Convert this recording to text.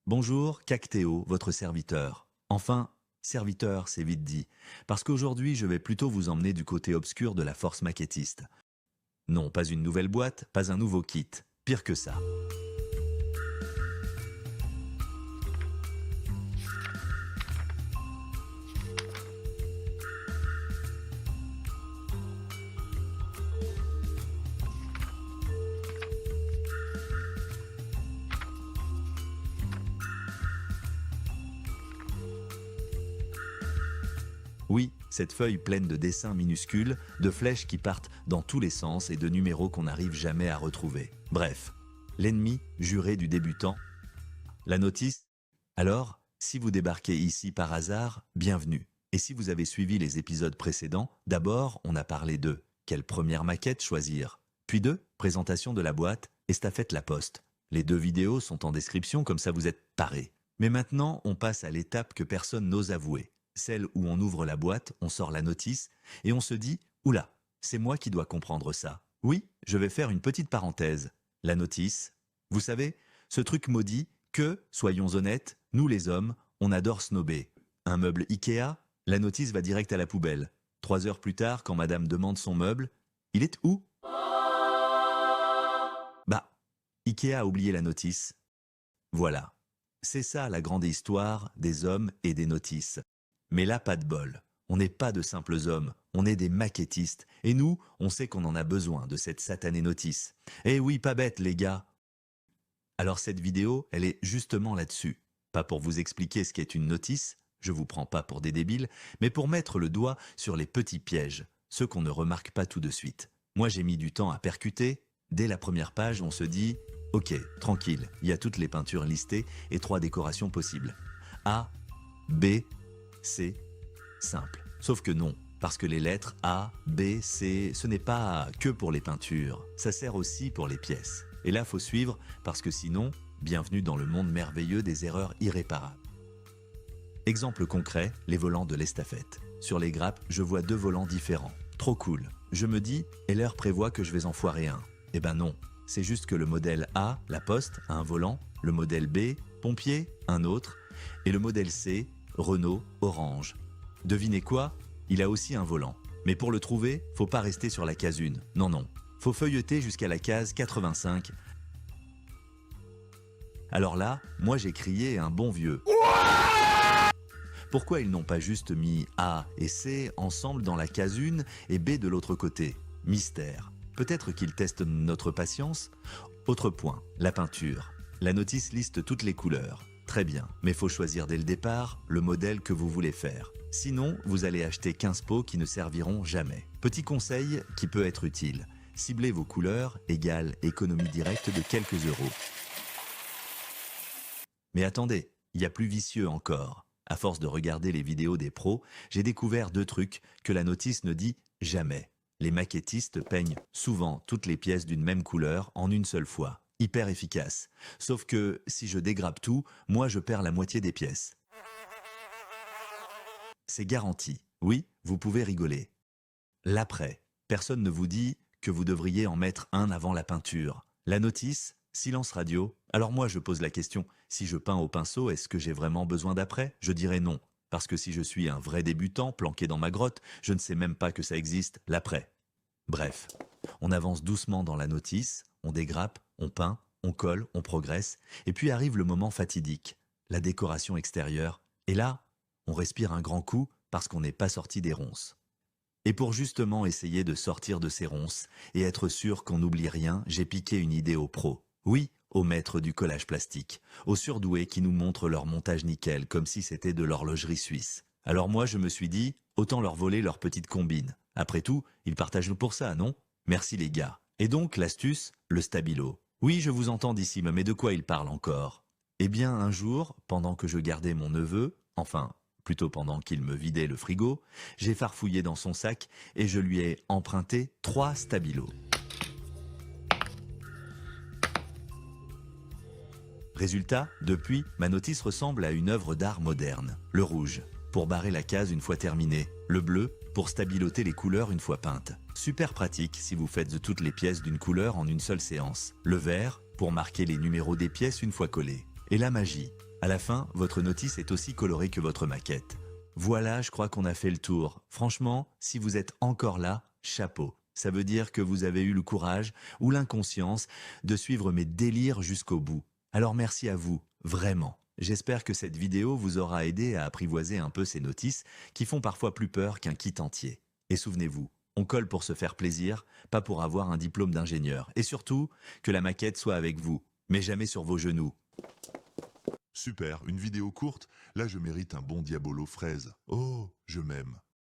Bonjour, Cactéo, votre serviteur. Enfin, serviteur, c'est vite dit, parce qu'aujourd'hui je vais plutôt vous emmener du côté obscur de la force maquettiste. Non, pas une nouvelle boîte, pas un nouveau kit, pire que ça. Oui, cette feuille pleine de dessins minuscules, de flèches qui partent dans tous les sens et de numéros qu'on n'arrive jamais à retrouver. Bref, l'ennemi juré du débutant. La notice. Alors, si vous débarquez ici par hasard, bienvenue. Et si vous avez suivi les épisodes précédents, d'abord, on a parlé de quelle première maquette choisir, puis de présentation de la boîte, estafette la poste. Les deux vidéos sont en description, comme ça vous êtes parés. Mais maintenant, on passe à l'étape que personne n'ose avouer, celle où on ouvre la boîte, on sort la notice, et on se dit « Oula, c'est moi qui dois comprendre ça ». Oui, je vais faire une petite parenthèse. La notice, vous savez, ce truc maudit que, soyons honnêtes, nous les hommes, on adore snober. Un meuble Ikea, la notice va direct à la poubelle. 3 heures plus tard, quand madame demande son meuble, il est où? Bah, Ikea a oublié la notice. Voilà. C'est ça la grande histoire des hommes et des notices. Mais là, pas de bol. On n'est pas de simples hommes, on est des maquettistes. Et nous, on sait qu'on en a besoin de cette satanée notice. Eh oui, pas bête les gars. Alors cette vidéo, elle est justement là-dessus. Pas pour vous expliquer ce qu'est une notice, je vous prends pas pour des débiles, mais pour mettre le doigt sur les petits pièges, ceux qu'on ne remarque pas tout de suite. Moi j'ai mis du temps à percuter. Dès la première page, on se dit « Ok, tranquille, il y a toutes les peintures listées et 3 décorations possibles. A, B, C, simple. Sauf que non, parce que les lettres A, B, C, ce n'est pas que pour les peintures, ça sert aussi pour les pièces. Et là, faut suivre, parce que sinon, bienvenue dans le monde merveilleux des erreurs irréparables. Exemple concret, les volants de l'estafette. Sur les grappes, je vois 2 volants différents. Trop cool. Je me dis, et l'heure prévoit que je vais en foirer un. Eh ben non, c'est juste que le modèle A, la Poste, a un volant, le modèle B, Pompier, un autre, et le modèle C, Renault, Orange. Devinez quoi? Il a aussi un volant. Mais pour le trouver, faut pas rester sur la case 1. Non, non. Faut feuilleter jusqu'à la case 85. Alors là, moi j'ai crié un bon vieux. Pourquoi ils n'ont pas juste mis A et C ensemble dans la case 1 et B de l'autre côté? Mystère. Peut-être qu'ils testent notre patience? Autre point, la peinture. La notice liste toutes les couleurs. Très bien, mais faut choisir dès le départ le modèle que vous voulez faire. Sinon, vous allez acheter 15 pots qui ne serviront jamais. Petit conseil qui peut être utile. Ciblez vos couleurs égale économie directe de quelques euros. Mais attendez, il y a plus vicieux encore. À force de regarder les vidéos des pros, j'ai découvert 2 trucs que la notice ne dit jamais. Les maquettistes peignent souvent toutes les pièces d'une même couleur en une seule fois. Hyper efficace. Sauf que si je dégrappe tout, moi je perds la moitié des pièces. C'est garanti. Oui, vous pouvez rigoler. L'après. Personne ne vous dit que vous devriez en mettre un avant la peinture. La notice, silence radio. Alors moi je pose la question, si je peins au pinceau, est-ce que j'ai vraiment besoin d'après? Je dirais non. Parce que si je suis un vrai débutant planqué dans ma grotte, je ne sais même pas que ça existe, l'après. Bref, on avance doucement dans la notice, on dégrappe, on peint, on colle, on progresse, et puis arrive le moment fatidique, la décoration extérieure. Et là, on respire un grand coup parce qu'on n'est pas sorti des ronces. Et pour justement essayer de sortir de ces ronces et être sûr qu'on n'oublie rien, j'ai piqué une idée aux pros. Oui, aux maîtres du collage plastique, aux surdoués qui nous montrent leur montage nickel comme si c'était de l'horlogerie suisse. Alors moi je me suis dit, autant leur voler leur petite combine. Après tout, ils partagent nous pour ça, non? Merci les gars. Et donc l'astuce, le stabilo. Oui, je vous entends d'ici, mais de quoi il parle encore? Eh bien un jour, pendant que je gardais mon neveu, enfin plutôt pendant qu'il me vidait le frigo, j'ai farfouillé dans son sac et je lui ai emprunté 3 stabilos. Résultat, depuis, ma notice ressemble à une œuvre d'art moderne. Le rouge, pour barrer la case une fois terminée. Le bleu, pour stabiloter les couleurs une fois peintes. Super pratique si vous faites toutes les pièces d'une couleur en une seule séance. Le vert, pour marquer les numéros des pièces une fois collées. Et la magie, À la fin, votre notice est aussi colorée que votre maquette. Voilà, je crois qu'on a fait le tour. Franchement, si vous êtes encore là, chapeau. Ça veut dire que vous avez eu le courage ou l'inconscience de suivre mes délires jusqu'au bout. Alors merci à vous, vraiment. J'espère que cette vidéo vous aura aidé à apprivoiser un peu ces notices qui font parfois plus peur qu'un kit entier. Et souvenez-vous, on colle pour se faire plaisir, pas pour avoir un diplôme d'ingénieur. Et surtout, que la maquette soit avec vous, mais jamais sur vos genoux. Super, une vidéo courte. Là, je mérite un bon diabolo fraise. Oh, je m'aime.